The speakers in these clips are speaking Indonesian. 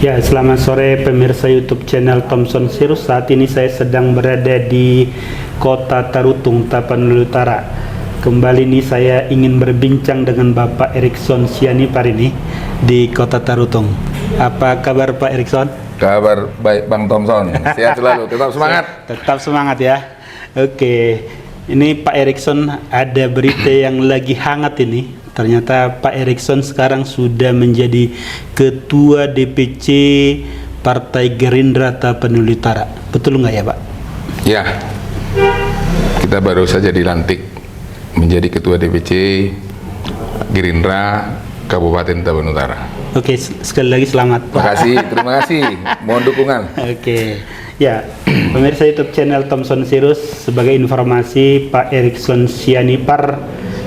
Ya, selamat sore pemirsa YouTube channel Thomson Sirus. Saat ini saya sedang berada di Kota Tarutung, Tapanuli Utara. Kembali nih saya ingin berbincang dengan Bapak Erikson Sianipar ini di Kota Tarutung. Apa kabar Pak Erikson? Kabar baik Bang Thomson, sehat selalu, tetap semangat. Tetap semangat ya. Oke, ini Pak Erikson ada berita yang lagi hangat ini. Ternyata Pak Erikson sekarang sudah menjadi Ketua DPC Partai Gerindra Tapanuli Utara. Betul nggak ya Pak? Ya, kita baru saja dilantik menjadi Ketua DPC Gerindra Kabupaten Tapanuli Utara. Oke, sekali lagi selamat Pak. Terima kasih, mohon dukungan. Oke, ya pemirsa YouTube channel Thomson Sirus, sebagai informasi Pak Erikson Sianipar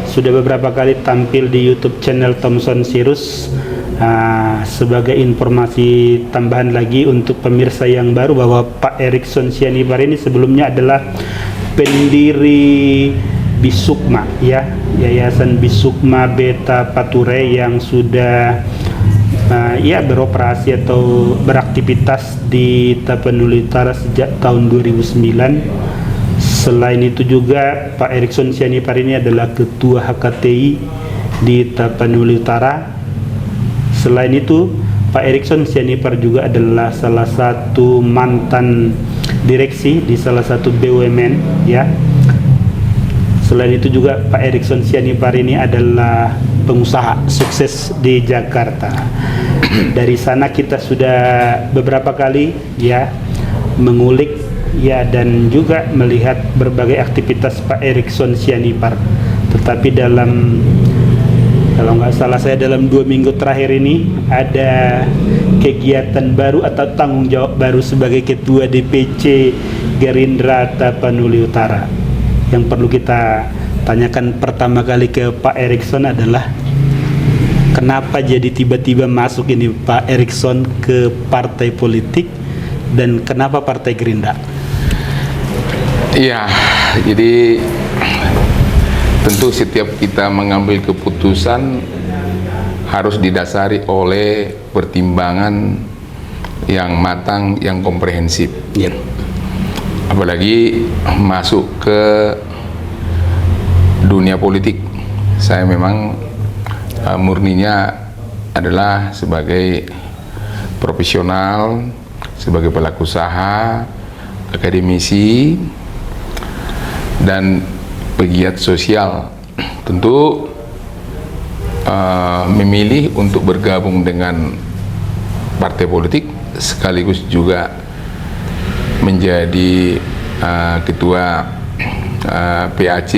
sudah beberapa kali tampil di YouTube channel Thomson Sirus. Sebagai informasi tambahan lagi untuk pemirsa yang baru, bahwa Pak Erikson Sianipar ini sebelumnya adalah pendiri Bisukma, ya, Yayasan Bisukma Beta Pature yang sudah beroperasi atau beraktivitas di Tapanuli Utara sejak tahun 2009. Selain itu juga Pak Erikson Sianipar ini adalah Ketua HKTI di Tapanuli Utara. Selain itu Pak Erikson Sianipar juga adalah salah satu mantan direksi di salah satu BUMN, ya. Selain itu juga Pak Erikson Sianipar ini adalah pengusaha sukses di Jakarta. Dari sana kita sudah beberapa kali ya mengulik dan juga melihat berbagai aktivitas Pak Erikson Sianipar. Tetapi kalau nggak salah saya dalam 2 minggu terakhir ini ada kegiatan baru atau tanggung jawab baru sebagai Ketua DPC Gerindra Tapanuli Utara. Yang perlu kita tanyakan pertama kali ke Pak Erikson adalah kenapa jadi tiba-tiba masuk ini Pak Erikson ke partai politik, dan kenapa Partai Gerindra? Iya, jadi tentu setiap kita mengambil keputusan harus didasari oleh pertimbangan yang matang, yang komprehensif. Yep. Apalagi masuk ke dunia politik, saya memang murninya adalah sebagai profesional, sebagai pelaku usaha, akademisi, dan pegiat sosial. Tentu memilih untuk bergabung dengan partai politik sekaligus juga menjadi ketua PAC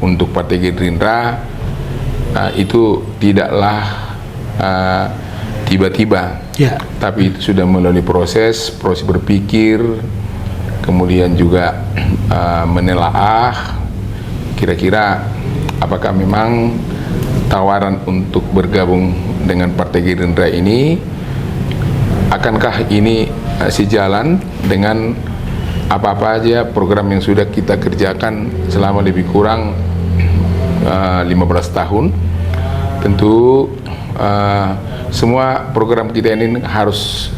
untuk Partai Gerindra itu tidaklah tiba-tiba, tapi itu sudah melalui proses berpikir, kemudian juga menelaah kira-kira apakah memang tawaran untuk bergabung dengan Partai Gerindra ini, akankah ini sejalan dengan apa-apa aja program yang sudah kita kerjakan selama lebih kurang 15 tahun. Tentu semua program kita ini harus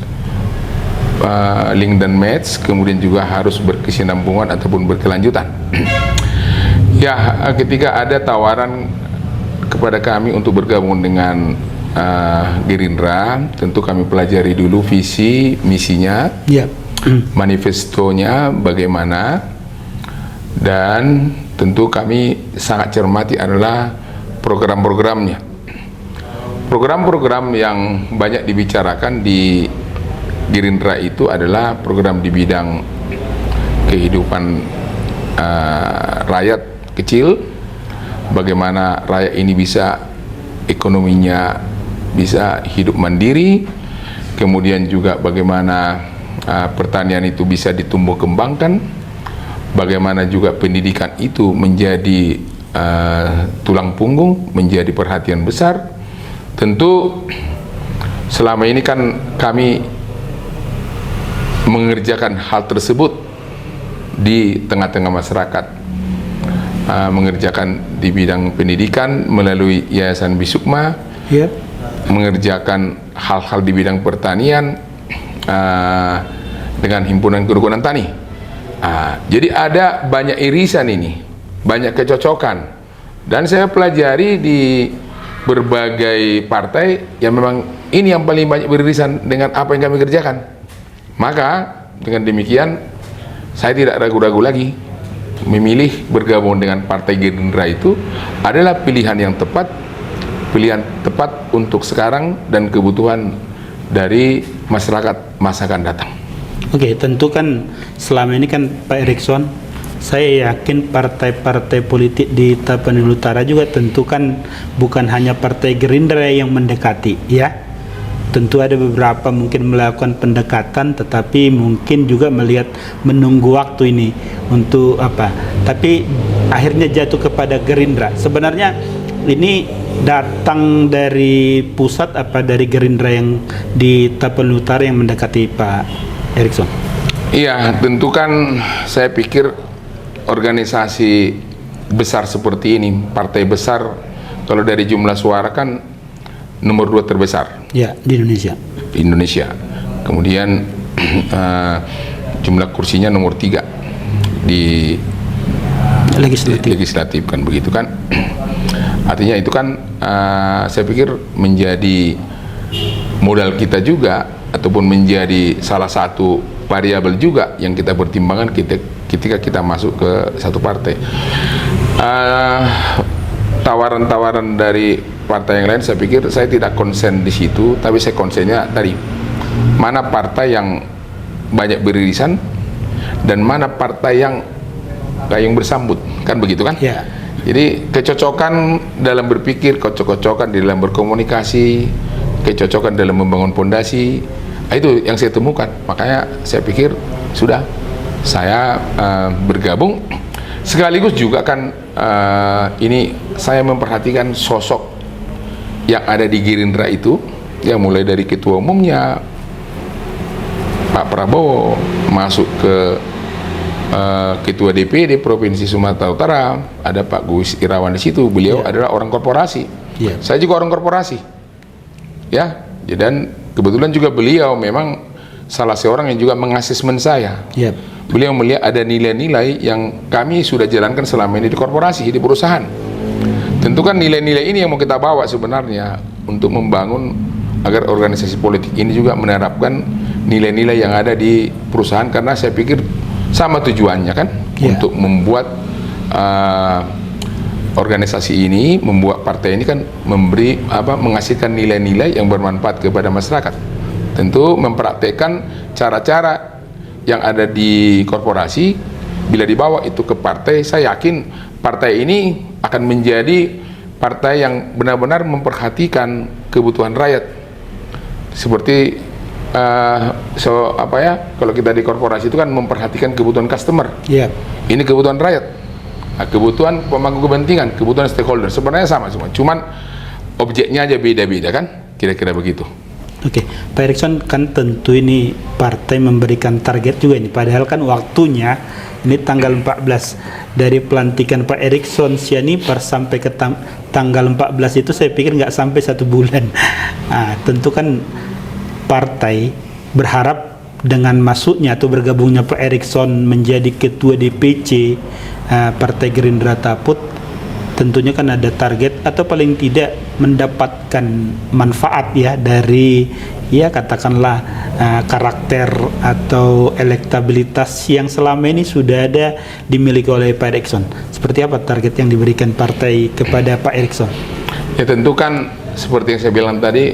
link dan match, kemudian juga harus berkesinambungan ataupun berkelanjutan. Ya, ketika ada tawaran kepada kami untuk bergabung dengan Gerindra, tentu kami pelajari dulu visi misinya, manifestonya bagaimana, dan tentu kami sangat cermati adalah program-programnya. Program-program yang banyak dibicarakan di Gerindra itu adalah program di bidang kehidupan rakyat kecil, bagaimana rakyat ini bisa ekonominya bisa hidup mandiri, kemudian juga bagaimana pertanian itu bisa ditumbuh kembangkan, bagaimana juga pendidikan itu menjadi tulang punggung, menjadi perhatian besar. Tentu selama ini kan kami mengerjakan hal tersebut di tengah-tengah masyarakat, mengerjakan di bidang pendidikan melalui Yayasan Bisukma, mengerjakan hal-hal di bidang pertanian dengan himpunan kerukunan tani. Jadi ada banyak irisan ini, banyak kecocokan, dan saya pelajari di berbagai partai yang memang ini yang paling banyak beririsan dengan apa yang kami kerjakan. Maka dengan demikian saya tidak ragu-ragu lagi memilih bergabung dengan Partai Gerindra. Itu adalah pilihan yang tepat, pilihan tepat untuk sekarang dan kebutuhan dari masyarakat masa akan datang. Oke, tentu kan selama ini kan Pak Erikson, saya yakin partai-partai politik di Tapanuli Utara juga tentu kan bukan hanya Partai Gerindra yang mendekati, ya. Tentu ada beberapa mungkin melakukan pendekatan, tetapi mungkin juga melihat menunggu waktu ini untuk apa. Tapi akhirnya jatuh kepada Gerindra. Sebenarnya ini datang dari pusat apa dari Gerindra yang di Tapanuli Utara yang mendekati Pak Erikson? Iya, tentu kan saya pikir organisasi besar seperti ini, partai besar, kalau dari jumlah suara kan nomor 2 terbesar. Ya, di Indonesia. Di Indonesia. Kemudian jumlah kursinya nomor 3 di legislatif kan begitu kan. Artinya itu kan saya pikir menjadi modal kita juga, ataupun menjadi salah satu variabel juga yang kita pertimbangkan ketika kita masuk ke satu partai. Tawaran-tawaran dari partai yang lain, saya pikir saya tidak konsen di situ, tapi saya konsennya tadi mana partai yang banyak beririsan dan mana partai yang gayung bersambut, kan begitu kan? Ya. Jadi kecocokan dalam berpikir, kecocokan di dalam berkomunikasi, kecocokan dalam membangun fondasi, itu yang saya temukan. Makanya saya pikir sudah saya bergabung. Sekaligus juga kan ini saya memperhatikan sosok yang ada di Gerindra itu, yang mulai dari ketua umumnya Pak Prabowo masuk ke ketua DPD Provinsi Sumatera Utara, ada Pak Gus Irawan di situ. Beliau adalah orang korporasi. Saya juga orang korporasi. Ya, dan kebetulan juga beliau memang salah seorang yang juga mengasesmen saya. Beliau melihat ada nilai-nilai yang kami sudah jalankan selama ini di korporasi, di perusahaan. Tentu kan nilai-nilai ini yang mau kita bawa sebenarnya untuk membangun agar organisasi politik ini juga menerapkan nilai-nilai yang ada di perusahaan, karena saya pikir sama tujuannya kan, untuk membuat organisasi ini, membuat partai ini kan menghasilkan nilai-nilai yang bermanfaat kepada masyarakat. Tentu mempraktekkan cara-cara yang ada di korporasi, bila dibawa itu ke partai, saya yakin partai ini akan menjadi partai yang benar-benar memperhatikan kebutuhan rakyat. Seperti kalau kita di korporasi itu kan memperhatikan kebutuhan customer. Ini kebutuhan rakyat, kebutuhan pemangku kepentingan, kebutuhan stakeholder, sebenarnya sama semua, cuman objeknya aja beda-beda kan, kira-kira begitu. Oke, Pak Erikson, kan tentu ini partai memberikan target juga ini, padahal kan waktunya ini tanggal 14 dari pelantikan Pak Erikson Sianipar sampai ke tanggal 14 itu saya pikir nggak sampai 1 bulan. Tentu kan partai berharap dengan masuknya atau bergabungnya Pak Erikson menjadi ketua DPC Partai Gerindra Taput, tentunya kan ada target atau paling tidak mendapatkan manfaat ya dari katakanlah karakter atau elektabilitas yang selama ini sudah ada dimiliki oleh Pak Erikson. Seperti apa target yang diberikan partai kepada Pak Erikson? Ya tentu kan seperti yang saya bilang tadi,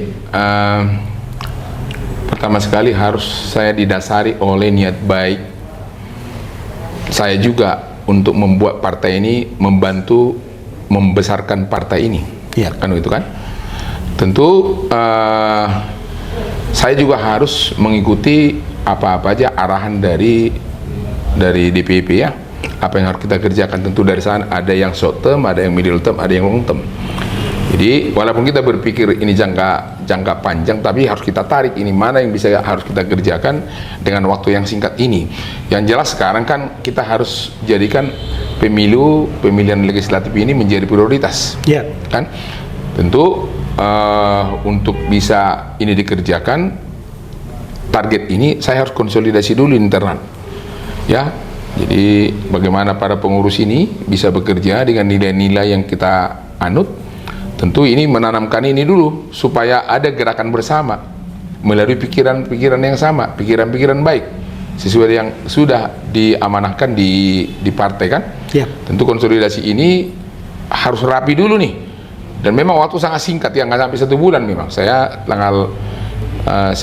pertama sekali harus saya didasari oleh niat baik saya juga untuk membuat partai ini, membantu membesarkan partai ini, kan itu kan. Tentu saya juga harus mengikuti apa-apa aja arahan dari DPP ya, apa yang harus kita kerjakan. Tentu dari sana ada yang short term, ada yang middle term, ada yang long term. Jadi walaupun kita berpikir ini jangka panjang, tapi harus kita tarik ini mana yang bisa harus kita kerjakan dengan waktu yang singkat ini. Yang jelas sekarang kan kita harus jadikan pemilihan legislatif ini menjadi prioritas, kan. Tentu untuk bisa ini dikerjakan, target ini saya harus konsolidasi dulu internal, ya. Jadi bagaimana para pengurus ini bisa bekerja dengan nilai-nilai yang kita anut. Tentu ini menanamkan ini dulu supaya ada gerakan bersama melalui pikiran-pikiran yang sama, pikiran-pikiran baik sesuai yang sudah diamanahkan di partai kan. Tentu konsolidasi ini harus rapi dulu nih. Dan memang waktu sangat singkat ya, nggak sampai 1 bulan memang. Saya tanggal 19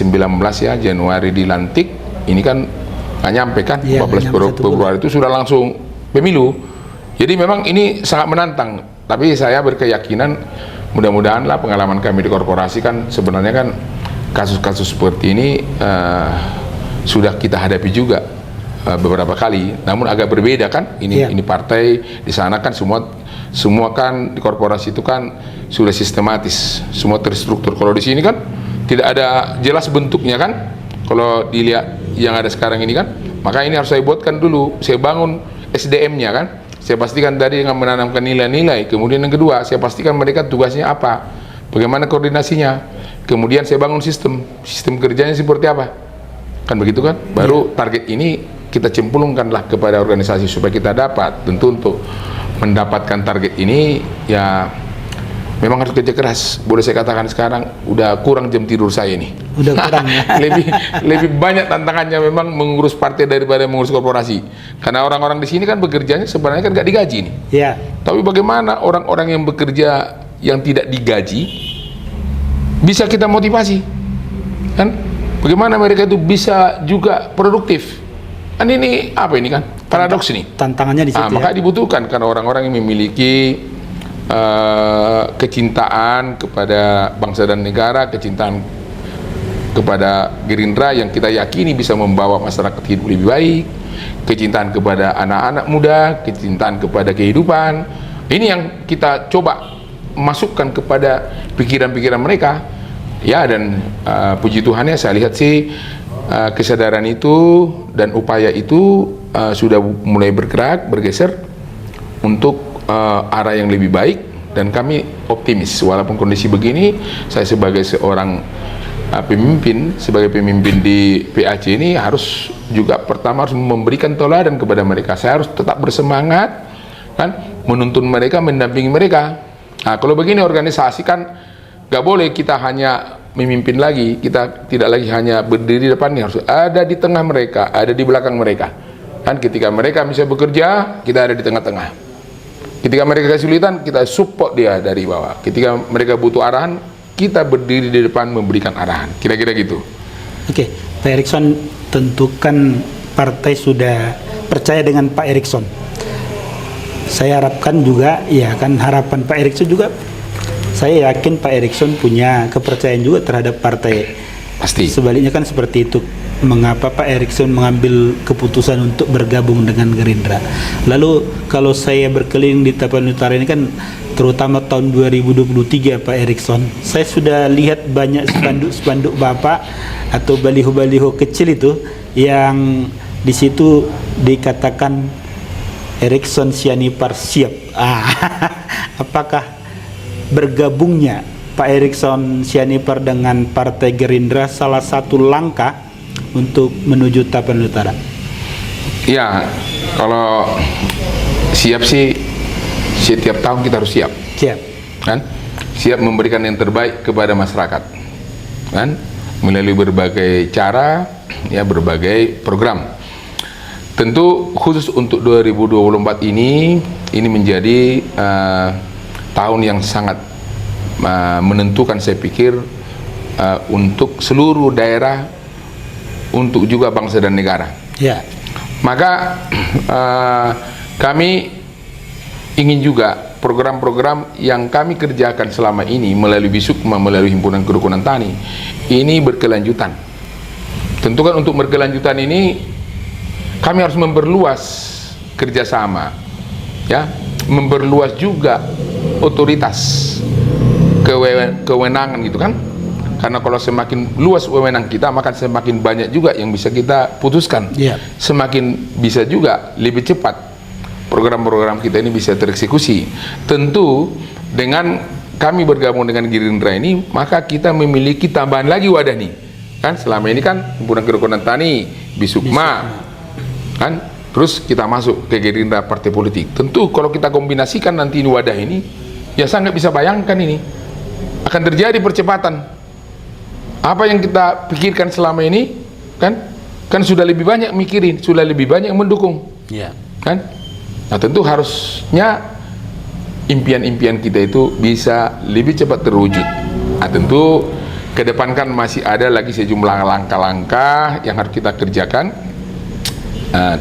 ya Januari dilantik, ini kan nggak nyampe kan, 14 Februari itu sudah langsung pemilu. Jadi memang ini sangat menantang, tapi saya berkeyakinan mudah-mudahan lah pengalaman kami di korporasi kan sebenarnya kan kasus-kasus seperti ini sudah kita hadapi juga beberapa kali, namun agak berbeda kan. Ini partai, di sana kan semua kan di korporasi itu kan sudah sistematis, semua terstruktur. Kalau di sini kan tidak ada jelas bentuknya kan. Kalau dilihat yang ada sekarang ini kan, maka ini harus saya buatkan dulu, saya bangun SDM-nya kan. Saya pastikan tadi dengan menanamkan nilai-nilai. Kemudian yang kedua, saya pastikan mereka tugasnya apa, bagaimana koordinasinya. Kemudian saya bangun sistem kerjanya seperti apa. Kan begitu kan? Baru target ini kita cemplungkanlah kepada organisasi supaya kita dapat. Tentu untuk mendapatkan target ini ya memang harus kerja keras. Boleh saya katakan sekarang udah kurang jam tidur saya nih. Udah kurang ya. lebih banyak tantangannya memang mengurus partai daripada mengurus korporasi. Karena orang-orang di sini kan bekerjanya sebenarnya kan nggak digaji nih. Iya. Tapi bagaimana orang-orang yang bekerja yang tidak digaji bisa kita motivasi? Kan? Bagaimana mereka itu bisa juga produktif? Kan ini apa ini kan? Paradoks ini. Tantangannya di situ. Maka dibutuhkan karena orang-orang yang memiliki kecintaan kepada bangsa dan negara, kecintaan kepada Gerindra yang kita yakini bisa membawa masyarakat hidup lebih baik, kecintaan kepada anak-anak muda, kecintaan kepada kehidupan. Ini yang kita coba masukkan kepada pikiran-pikiran mereka. Ya, dan puji Tuhannya saya lihat sih kesadaran itu dan upaya itu sudah mulai bergerak, bergeser untuk arah yang lebih baik, dan kami optimis walaupun kondisi begini. Saya sebagai seorang sebagai pemimpin di PAC ini harus juga pertama harus memberikan teladan kepada mereka. Saya harus tetap bersemangat kan, menuntun mereka, mendampingi mereka. Nah, kalau begini organisasi kan nggak boleh kita hanya memimpin lagi, kita tidak lagi hanya berdiri di depannya, harus ada di tengah mereka, ada di belakang mereka kan. Ketika mereka bisa bekerja, kita ada di tengah-tengah. Ketika mereka kesulitan, kita support dia dari bawah. Ketika mereka butuh arahan, kita berdiri di depan memberikan arahan. Kira-kira gitu. Oke, Pak Erikson, tentukan partai sudah percaya dengan Pak Erikson. Saya harapkan juga, ya kan, harapan Pak Erikson juga. Saya yakin Pak Erikson punya kepercayaan juga terhadap partai. Pasti. Sebaliknya kan seperti itu. Mengapa Pak Erikson mengambil keputusan untuk bergabung dengan Gerindra? Lalu kalau saya berkeliling di Tapanuli Utara ini kan, terutama tahun 2023 Pak Erikson, saya sudah lihat banyak spanduk-spanduk Bapak atau baliho-baliho kecil itu yang di situ dikatakan Erikson Sianipar siap. Apakah bergabungnya Pak Erikson Sianipar dengan Partai Gerindra salah satu langkah untuk menuju Tapanuli Utara? Ya, kalau siap sih setiap tahun kita harus siap. Siap. Kan? Siap memberikan yang terbaik kepada masyarakat. Kan? Melalui berbagai cara, ya, berbagai program. Tentu khusus untuk 2024 ini menjadi tahun yang sangat menentukan, saya pikir, untuk seluruh daerah, untuk juga bangsa dan negara. Ya. Maka kami ingin juga program-program yang kami kerjakan selama ini melalui Bisukma, melalui Himpunan Kerukunan Tani, ini berkelanjutan. Tentu kan untuk berkelanjutan ini kami harus memperluas kerjasama, ya, memperluas juga otoritas, kewenangan gitu kan. Karena kalau semakin luas wewenang kita, maka semakin banyak juga yang bisa kita putuskan. Semakin bisa juga lebih cepat program-program kita ini bisa tereksekusi. Tentu dengan kami bergabung dengan Gerindra ini, maka kita memiliki tambahan lagi wadah nih. Kan selama ini kan Himpunan Kerukunan Tani, Bisukma, kan, terus kita masuk ke Gerindra partai politik. Tentu kalau kita kombinasikan nanti ini wadah ini, ya saya nggak bisa bayangkan ini akan terjadi percepatan. Apa yang kita pikirkan selama ini, kan sudah lebih banyak mikirin, sudah lebih banyak mendukung, kan? Nah tentu harusnya impian-impian kita itu bisa lebih cepat terwujud. Nah tentu ke depan kan masih ada lagi sejumlah langkah-langkah yang harus kita kerjakan.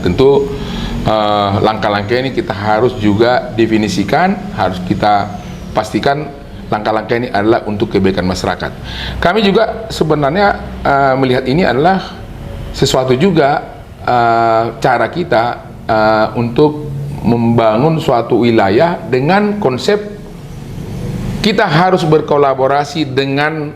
Tentu langkah-langkah ini kita harus juga definisikan, harus kita pastikan langkah-langkah ini adalah untuk kebaikan masyarakat. Kami juga sebenarnya melihat ini adalah sesuatu juga cara kita untuk membangun suatu wilayah dengan konsep kita harus berkolaborasi dengan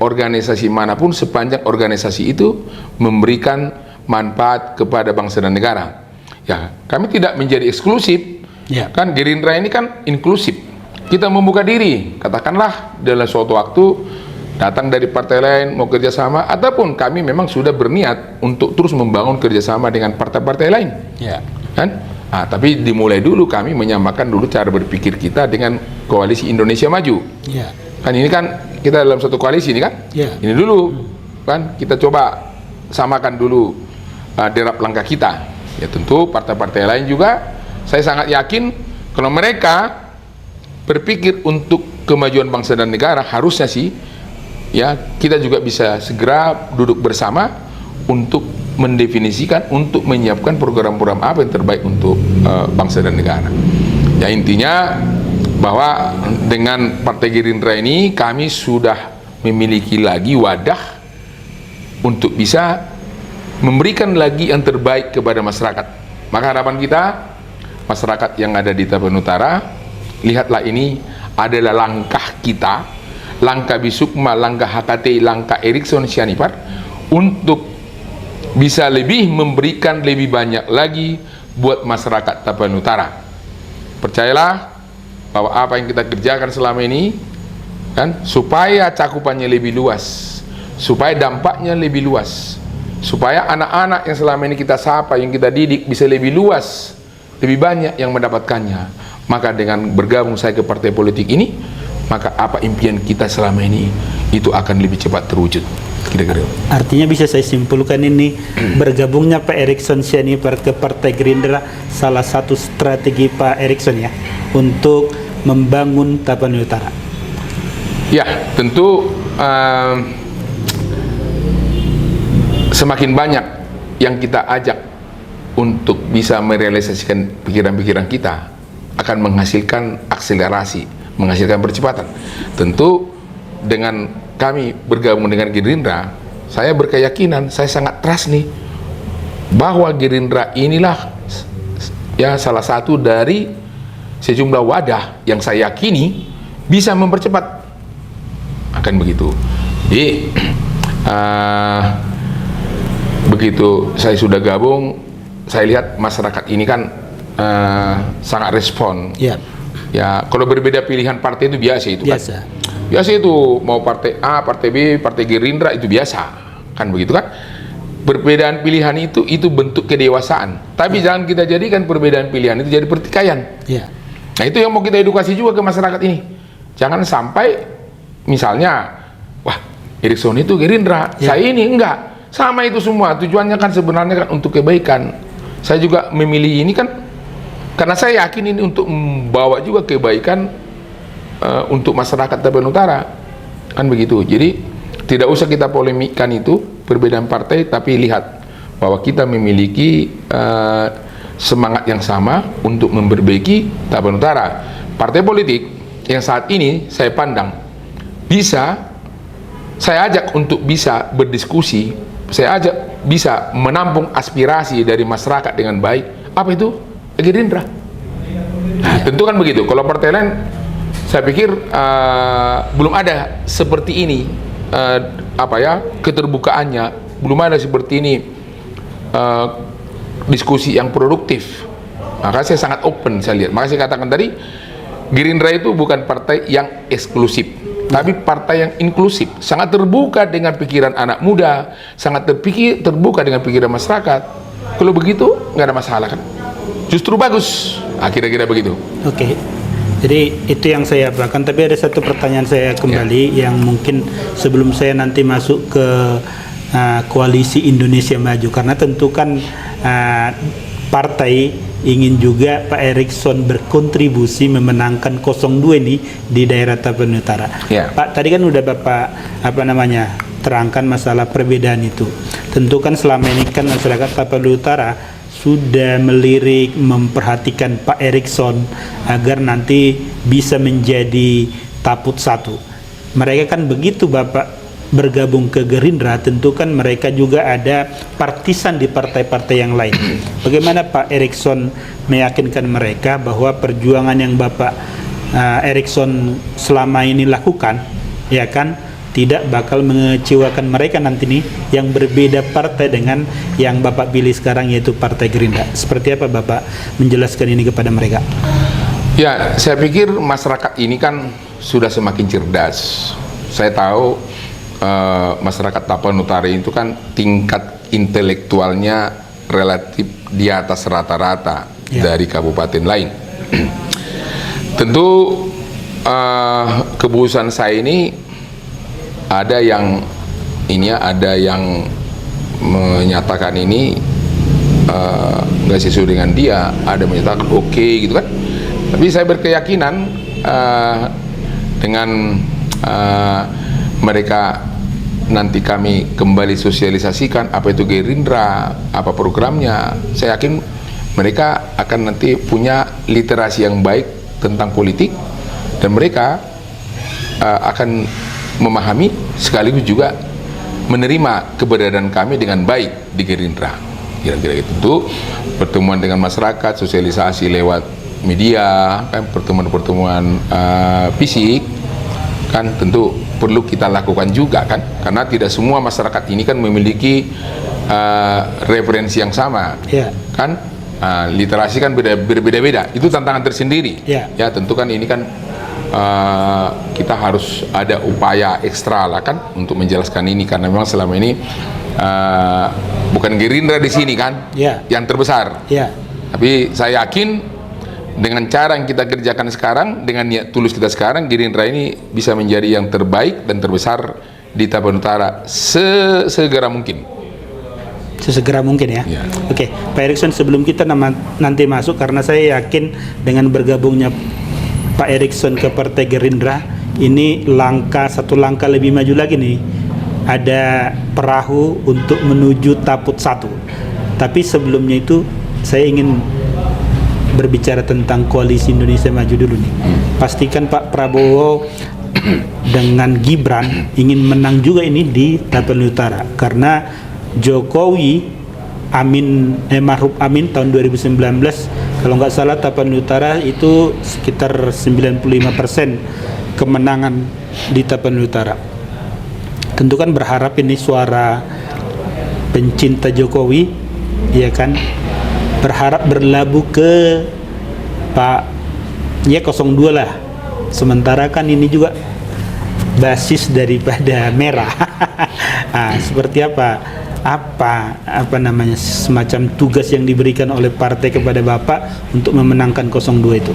organisasi manapun sepanjang organisasi itu memberikan manfaat kepada bangsa dan negara. Ya, kami tidak menjadi eksklusif. Kan Gerindra ini kan inklusif. Kita membuka diri, katakanlah dalam suatu waktu datang dari partai lain mau kerjasama, ataupun kami memang sudah berniat untuk terus membangun kerjasama dengan partai-partai lain. Kan? Tapi dimulai dulu kami menyamakan dulu cara berpikir kita dengan Koalisi Indonesia Maju. Kan ini kan kita dalam satu koalisi ini kan. Ini dulu kan kita coba samakan dulu derap langkah kita. Ya tentu partai-partai lain juga saya sangat yakin kalau mereka berpikir untuk kemajuan bangsa dan negara, harusnya sih ya kita juga bisa segera duduk bersama untuk mendefinisikan, untuk menyiapkan program-program apa yang terbaik untuk bangsa dan negara. Ya intinya bahwa dengan Partai Gerindra ini kami sudah memiliki lagi wadah untuk bisa memberikan lagi yang terbaik kepada masyarakat. Maka harapan kita, masyarakat yang ada di Tapan Utara, lihatlah ini adalah langkah kita, langkah Bisukma, langkah HKT, langkah Erickson Sianipar untuk bisa lebih memberikan lebih banyak lagi buat masyarakat Tapan Utara. Percayalah bahwa apa yang kita kerjakan selama ini kan supaya cakupannya lebih luas, supaya dampaknya lebih luas, supaya anak-anak yang selama ini kita sapa, yang kita didik bisa lebih luas, lebih banyak yang mendapatkannya. Maka dengan bergabung saya ke partai politik ini, maka apa impian kita selama ini itu akan lebih cepat terwujud. Kira-kira. Artinya bisa saya simpulkan ini bergabungnya Pak Erickson Sianipar ke Partai Gerindra salah satu strategi Pak Erickson ya untuk membangun Tapan Utara. Ya tentu semakin banyak yang kita ajak untuk bisa merealisasikan pikiran-pikiran kita akan menghasilkan akselerasi, menghasilkan percepatan. Tentu dengan kami bergabung dengan Gerindra, saya berkeyakinan, saya sangat trust nih bahwa Gerindra inilah ya salah satu dari sejumlah wadah yang saya yakini bisa mempercepat, akan begitu. Jadi begitu saya sudah gabung, saya lihat masyarakat ini kan sangat respon. Ya kalau berbeda pilihan partai itu biasa itu kan. Biasa itu mau partai A, partai B, partai Gerindra itu biasa kan begitu kan. Perbedaan pilihan itu bentuk kedewasaan. Tapi jangan kita jadikan perbedaan pilihan itu jadi pertikaian. Nah itu yang mau kita edukasi juga ke masyarakat ini. Jangan sampai misalnya, wah Erickson itu Gerindra, saya ini enggak. Sama itu semua. Tujuannya kan sebenarnya kan untuk kebaikan. Saya juga memilih ini kan karena saya yakin ini untuk membawa juga kebaikan untuk masyarakat Tapan Utara, kan begitu. Jadi tidak usah kita polemikkan itu perbedaan partai, tapi lihat bahwa kita memiliki semangat yang sama untuk memperbaiki Tapan Utara. Partai politik yang saat ini saya pandang bisa saya ajak untuk bisa berdiskusi, saya ajak bisa menampung aspirasi dari masyarakat dengan baik. Apa itu? Gerindra. Nah, tentu kan begitu. Kalau partai lain saya pikir belum ada seperti ini keterbukaannya, belum ada seperti ini diskusi yang produktif. Maka saya sangat open, saya lihat. Maka saya katakan tadi Gerindra itu bukan partai yang eksklusif, tapi partai yang inklusif, sangat terbuka dengan pikiran anak muda, sangat terbuka dengan pikiran masyarakat. Kalau begitu nggak ada masalah kan? Justru bagus. Kira-kira begitu. Oke. Jadi itu yang saya apakan. Tapi ada satu pertanyaan saya kembali yang mungkin sebelum saya nanti masuk ke koalisi Indonesia Maju, karena tentu kan partai ingin juga Pak Erickson berkontribusi memenangkan 02 ini di daerah Tapanuli Utara. Pak, tadi kan udah Bapak terangkan masalah perbedaan itu. Tentu kan selama ini kan masyarakat Tapanuli Utara sudah melirik memperhatikan Pak Erickson agar nanti bisa menjadi taput satu. Mereka kan begitu Bapak bergabung ke Gerindra, tentu kan mereka juga ada partisan di partai-partai yang lain. Bagaimana Pak Erickson meyakinkan mereka bahwa perjuangan yang Bapak Erickson selama ini lakukan, ya kan, tidak bakal mengecewakan mereka nanti nih yang berbeda partai dengan yang Bapak pilih sekarang, yaitu Partai Gerindra. Seperti apa Bapak menjelaskan ini kepada mereka? Ya, saya pikir masyarakat ini kan sudah semakin cerdas. Saya tahu masyarakat Tapanuli Utara itu kan tingkat intelektualnya relatif di atas rata-rata dari kabupaten lain. Tentu keputusan saya ini ada yang menyatakan ini nggak sesuai dengan dia, ada menyatakan oke gitu kan. Tapi saya berkeyakinan dengan mereka nanti kami kembali sosialisasikan apa itu Gerindra, apa programnya. Saya yakin mereka akan nanti punya literasi yang baik tentang politik, dan mereka akan memahami sekaligus juga menerima keberadaan kami dengan baik di Gerindra. Kira-kira itu. Tentu pertemuan dengan masyarakat, sosialisasi lewat media, kan, pertemuan-pertemuan fisik, kan tentu perlu kita lakukan juga kan, karena tidak semua masyarakat ini kan memiliki referensi yang sama, kan, literasi kan berbeda-beda, itu tantangan tersendiri. Ya tentu kan ini kan kita harus ada upaya ekstra lah kan untuk menjelaskan ini, karena memang selama ini bukan Gerindra di sini kan yang terbesar, tapi saya yakin dengan cara yang kita kerjakan sekarang, dengan niat tulus kita sekarang, Gerindra ini bisa menjadi yang terbaik dan terbesar di Tapanuli Utara sesegera mungkin. Sesegera mungkin ya. Oke, Pak Erickson, sebelum kita nanti masuk, karena saya yakin dengan bergabungnya Pak Erickson ke Partai Gerindra, ini satu langkah lebih maju lagi nih. Ada perahu untuk menuju taput satu. Tapi sebelumnya itu saya ingin berbicara tentang koalisi Indonesia Maju dulu nih. Pastikan Pak Prabowo dengan Gibran ingin menang juga ini di Tapanuli Utara, karena Jokowi Maruf Amin tahun 2019 kalau nggak salah Tapanuli Utara itu sekitar 95% kemenangan di Tapanuli Utara. Tentu kan berharap ini suara pencinta Jokowi, ya kan, berharap berlabuh ke Pak 02 lah. Sementara kan ini juga basis daripada merah. Seperti apa semacam tugas yang diberikan oleh partai kepada Bapak untuk memenangkan 02 itu?